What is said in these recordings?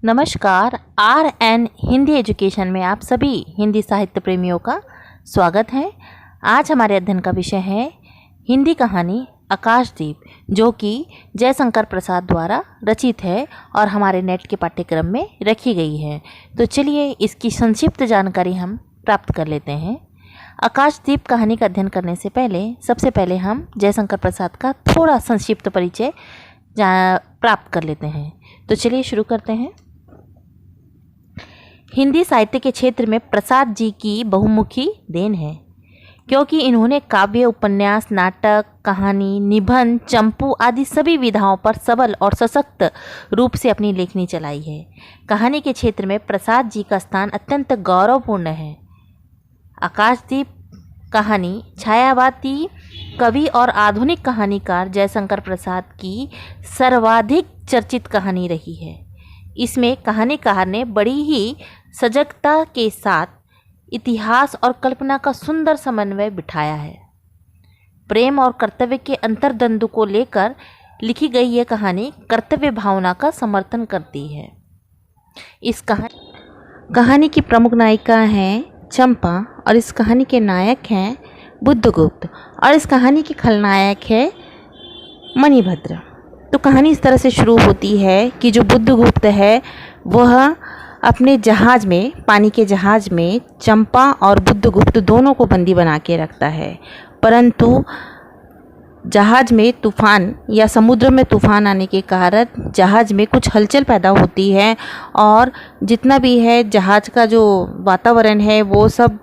नमस्कार। RN Hindi education में आप सभी हिंदी साहित्य प्रेमियों का स्वागत है। आज हमारे अध्ययन का विषय है हिंदी कहानी आकाशदीप, जो कि जयशंकर प्रसाद द्वारा रचित है और हमारे नेट के पाठ्यक्रम में रखी गई है। तो चलिए इसकी संक्षिप्त जानकारी हम प्राप्त कर लेते हैं। आकाशदीप कहानी का अध्ययन करने से पहले सबसे पहले हम जयशंकर प्रसाद का थोड़ा संक्षिप्त परिचय प्राप्त कर लेते हैं। तो चलिए शुरू करते हैं। हिंदी साहित्य के क्षेत्र में प्रसाद जी की बहुमुखी देन है, क्योंकि इन्होंने काव्य, उपन्यास, नाटक, कहानी, निबंध, चंपू आदि सभी विधाओं पर सबल और सशक्त रूप से अपनी लेखनी चलाई है। कहानी के क्षेत्र में प्रसाद जी का स्थान अत्यंत गौरवपूर्ण है। आकाशदीप कहानी छायावादी कवि और आधुनिक कहानीकार जयशंकर प्रसाद की सर्वाधिक चर्चित कहानी रही है। इसमें कहानीकार ने बड़ी ही सजगता के साथ इतिहास और कल्पना का सुंदर समन्वय बिठाया है। प्रेम और कर्तव्य के अंतर्द्वंद को लेकर लिखी गई यह कहानी कर्तव्य भावना का समर्थन करती है। इस कहानी की प्रमुख नायिका हैं चंपा और इस कहानी के नायक हैं बुद्धगुप्त और इस कहानी की खलनायक है मणिभद्र। तो कहानी इस तरह से शुरू होती है कि जो बुद्धगुप्त है वह अपने जहाज़ में, पानी के जहाज़ में चंपा और बुद्धगुप्त दोनों को बंदी बना के रखता है, परंतु जहाज़ में तूफ़ान या समुद्र में तूफ़ान आने के कारण जहाज़ में कुछ हलचल पैदा होती है और जितना भी है जहाज़ का जो वातावरण है वो सब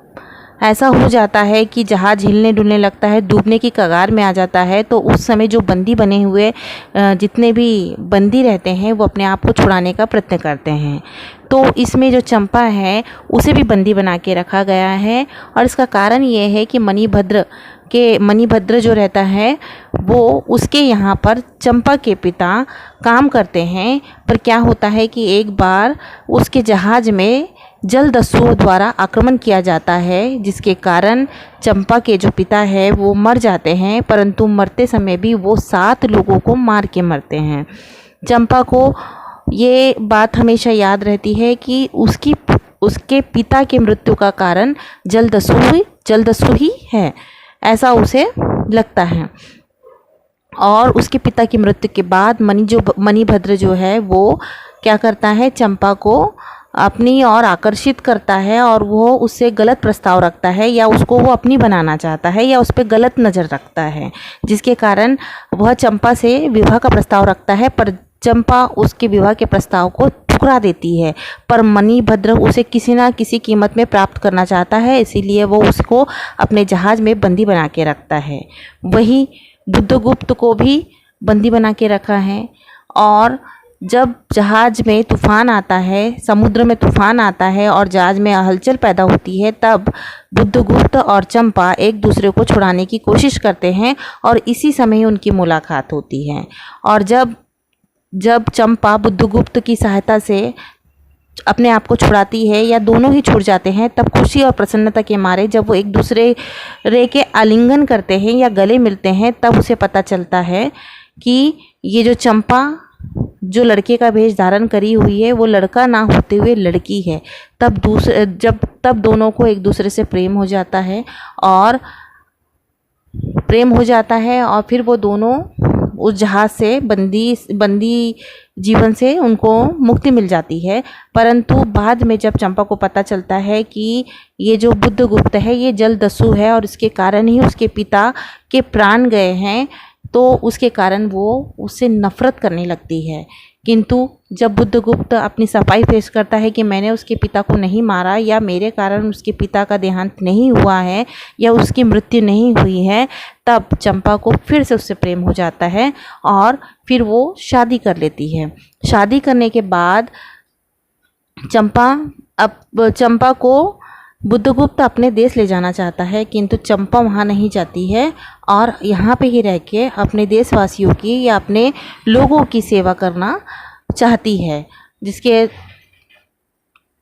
ऐसा हो जाता है कि जहाज़ हिलने डुलने लगता है, डूबने की कगार में आ जाता है। तो उस समय जो बंदी बने हुए जितने भी बंदी रहते हैं वो अपने आप को छुड़ाने का प्रयत्न करते हैं। तो इसमें जो चंपा है उसे भी बंदी बना के रखा गया है और इसका कारण ये है कि मणिभद्र जो रहता है वो उसके यहाँ पर चंपा के पिता काम करते हैं। पर क्या होता है कि एक बार उसके जहाज़ में जलदस्युओं द्वारा आक्रमण किया जाता है, जिसके कारण चंपा के जो पिता है वो मर जाते हैं, परंतु मरते समय भी वो 7 लोगों को मार के मरते हैं। चंपा को ये बात हमेशा याद रहती है कि उसके पिता के मृत्यु का कारण जलदस्यु ही है, ऐसा उसे लगता है। और उसके पिता की मृत्यु के बाद मणिभद्र जो है वो क्या करता है, चंपा को अपनी ओर आकर्षित करता है और वो उससे गलत प्रस्ताव रखता है या उसको वो अपनी बनाना चाहता है या उस पर गलत नज़र रखता है, जिसके कारण वह चंपा से विवाह का प्रस्ताव रखता है। पर चंपा उसके विवाह के प्रस्ताव को ठुकरा देती है, पर मणिभद्र उसे किसी ना किसी कीमत में प्राप्त करना चाहता है, इसीलिए वो उसको अपने जहाज़ में बंदी बना के रखता है। वही बुद्धगुप्त को भी बंदी बना के रखा है। और जब जहाज़ में तूफ़ान आता है, समुद्र में तूफ़ान आता है और जहाज़ में हलचल पैदा होती है, तब बुद्धगुप्त और चंपा एक दूसरे को छुड़ाने की कोशिश करते हैं और इसी समय उनकी मुलाकात होती है। और जब चंपा बुद्धगुप्त की सहायता से अपने आप को छुड़ाती है या दोनों ही छूट जाते हैं, तब खुशी और प्रसन्नता के मारे जब वो एक दूसरे के आलिंगन करते हैं या गले मिलते हैं, तब उसे पता चलता है कि ये जो चंपा जो लड़के का भेष धारण करी हुई है वो लड़का ना होते हुए लड़की है। तब दोनों को एक दूसरे से प्रेम हो जाता है और फिर वो दोनों उस जहाज़ से बंदी जीवन से उनको मुक्ति मिल जाती है। परंतु बाद में जब चंपा को पता चलता है कि ये जो बुद्धगुप्त है ये जलदस्यु है और इसके कारण ही उसके पिता के प्राण गए हैं, तो उसके कारण वो उससे नफ़रत करने लगती है। किंतु जब बुद्धगुप्त अपनी सफाई पेश करता है कि मैंने उसके पिता को नहीं मारा या मेरे कारण उसके पिता का देहांत नहीं हुआ है या उसकी मृत्यु नहीं हुई है, तब चंपा को फिर से उससे प्रेम हो जाता है और फिर वो शादी कर लेती है। शादी करने के बाद चंपा को बुद्धगुप्त अपने देश ले जाना चाहता है, किंतु चंपा वहाँ नहीं जाती है और यहाँ पे ही रह के अपने देशवासियों की या अपने लोगों की सेवा करना चाहती है,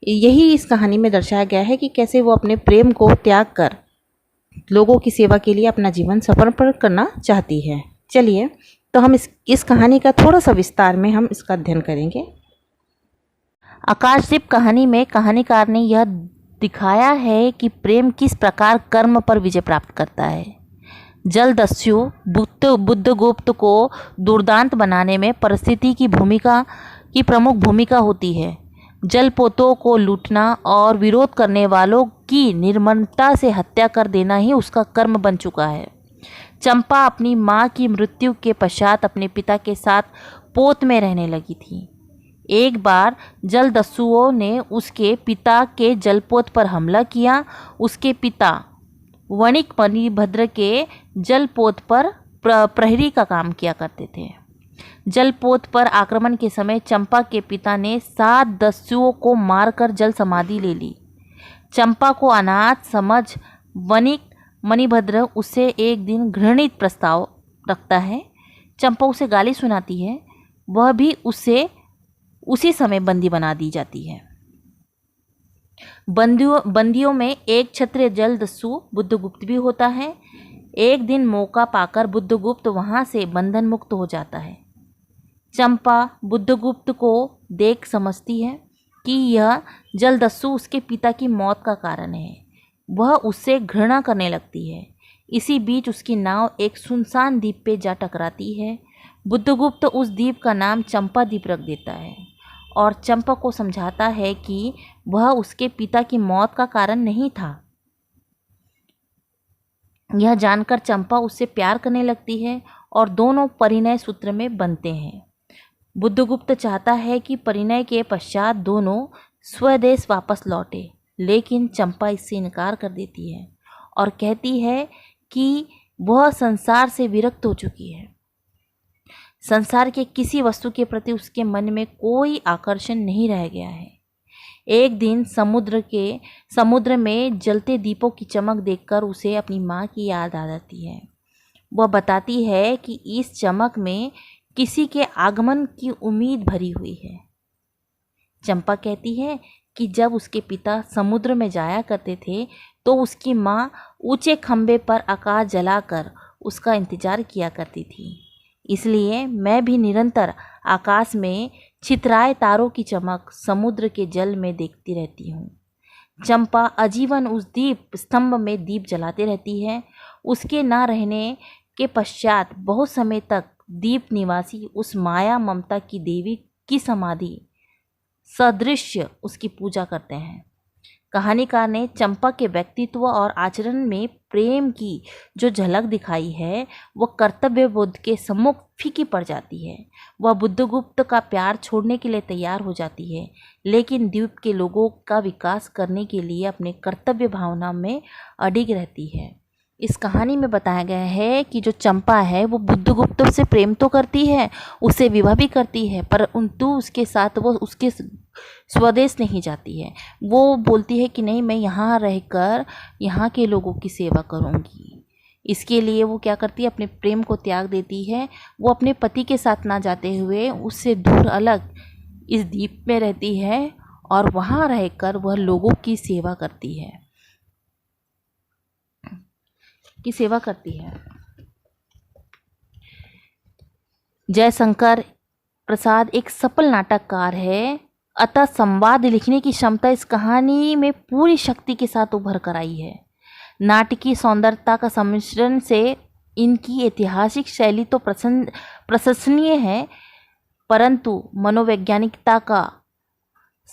यही इस कहानी में दर्शाया गया है कि कैसे वो अपने प्रेम को त्याग कर लोगों की सेवा के लिए अपना जीवन समर्पण करना चाहती है। चलिए तो हम इस कहानी का थोड़ा सा विस्तार में हम इसका अध्ययन करेंगे। आकाशदीप कहानी में कहानीकार ने यह दिखाया है कि प्रेम किस प्रकार कर्म पर विजय प्राप्त करता है। जलदस्यु बुद्धगुप्त को दुर्दांत बनाने में परिस्थिति की प्रमुख भूमिका होती है। जलपोतों को लूटना और विरोध करने वालों की निर्ममता से हत्या कर देना ही उसका कर्म बन चुका है। चंपा अपनी माँ की मृत्यु के पश्चात अपने पिता के साथ पोत में रहने लगी थी। एक बार जलदस्युओं ने उसके पिता के जलपोत पर हमला किया। उसके पिता वणिक मणिभद्र के जलपोत पर प्रहरी का काम किया करते थे। जलपोत पर आक्रमण के समय चंपा के पिता ने 7 दस्युओं को मारकर जल समाधि ले ली। चंपा को अनाथ समझ वणिक मणिभद्र उससे एक दिन घृणित प्रस्ताव रखता है। चंपा उसे गाली सुनाती है। वह भी उसे उसी समय बंदी बना दी जाती है। बंदियों में एक क्षत्रिय जलदस्यु बुद्धगुप्त भी होता है। एक दिन मौका पाकर बुद्धगुप्त वहां से बंधन मुक्त हो जाता है। चंपा बुद्धगुप्त को देख समझती है कि यह जलदस्यु उसके पिता की मौत का कारण है। वह उससे घृणा करने लगती है। इसी बीच उसकी नाव एक सुनसान द्वीप पे जा टकराती है। बुद्धगुप्त उस द्वीप का नाम चंपा द्वीप रख देता है और चंपा को समझाता है कि वह उसके पिता की मौत का कारण नहीं था। यह जानकर चंपा उससे प्यार करने लगती है और दोनों परिणय सूत्र में बंधते हैं। बुद्धगुप्त चाहता है कि परिणय के पश्चात दोनों स्वदेश वापस लौटे, लेकिन चंपा इससे इनकार कर देती है और कहती है कि वह संसार से विरक्त हो चुकी है। संसार के किसी वस्तु के प्रति उसके मन में कोई आकर्षण नहीं रह गया है। एक दिन समुद्र में जलते दीपों की चमक देखकर उसे अपनी माँ की याद आ जाती है। वह बताती है कि इस चमक में किसी के आगमन की उम्मीद भरी हुई है। चंपा कहती है कि जब उसके पिता समुद्र में जाया करते थे तो उसकी माँ ऊंचे खंबे पर आकाश जलाकर उसका इंतजार किया करती थी। इसलिए मैं भी निरंतर आकाश में छितराए तारों की चमक समुद्र के जल में देखती रहती हूँ। चंपा आजीवन उस दीप स्तंभ में दीप जलाते रहती है। उसके न रहने के पश्चात बहुत समय तक दीप निवासी उस माया ममता की देवी की समाधि सदृश्य उसकी पूजा करते हैं। कहानीकार ने चंपा के व्यक्तित्व और आचरण में प्रेम की जो झलक दिखाई है वह कर्तव्य बोध के सम्मुख फीकी पड़ जाती है। वह बुद्धगुप्त का प्यार छोड़ने के लिए तैयार हो जाती है, लेकिन द्वीप के लोगों का विकास करने के लिए अपने कर्तव्य भावना में अडिग रहती है। इस कहानी में बताया गया है कि जो चंपा है वो बुद्धगुप्त से प्रेम तो करती है, उससे विवाह भी करती है, परंतु उसके साथ वो उसके स्वदेश नहीं जाती है। वो बोलती है कि नहीं, मैं यहाँ रहकर यहाँ के लोगों की सेवा करूँगी। इसके लिए वो क्या करती है, अपने प्रेम को त्याग देती है। वो अपने पति के साथ ना जाते हुए उससे दूर अलग इस द्वीप में रहती है और वहाँ रहकर वह लोगों की सेवा करती है जयशंकर प्रसाद एक सफल नाटककार है, अतः संवाद लिखने की क्षमता इस कहानी में पूरी शक्ति के साथ उभर कर आई है। नाटकीय सौंदर्यता का सम्मिश्रण से इनकी ऐतिहासिक शैली तो प्रशंसनीय है, परंतु मनोवैज्ञानिकता का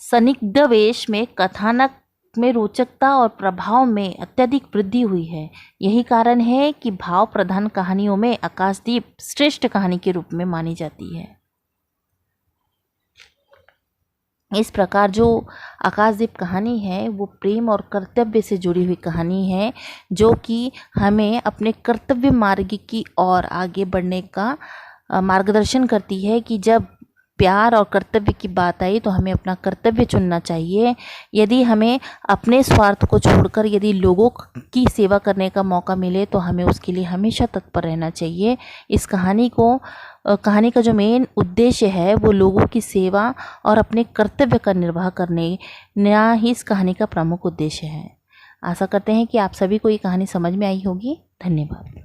संदिग्धवेश में कथानक में रोचकता और प्रभाव में अत्यधिक वृद्धि हुई है। यही कारण है कि भाव प्रधान कहानियों में आकाशदीप श्रेष्ठ कहानी के रूप में मानी जाती है। इस प्रकार जो आकाशदीप कहानी है वो प्रेम और कर्तव्य से जुड़ी हुई कहानी है, जो कि हमें अपने कर्तव्य मार्ग की ओर आगे बढ़ने का मार्गदर्शन करती है कि जब प्यार और कर्तव्य की बात आई तो हमें अपना कर्तव्य चुनना चाहिए। यदि हमें अपने स्वार्थ को छोड़कर यदि लोगों की सेवा करने का मौका मिले तो हमें उसके लिए हमेशा तत्पर रहना चाहिए। इस कहानी का जो मेन उद्देश्य है वो लोगों की सेवा और अपने कर्तव्य का निर्वाह करने ही इस कहानी का प्रमुख उद्देश्य है। आशा करते हैं कि आप सभी को ये कहानी समझ में आई होगी। धन्यवाद।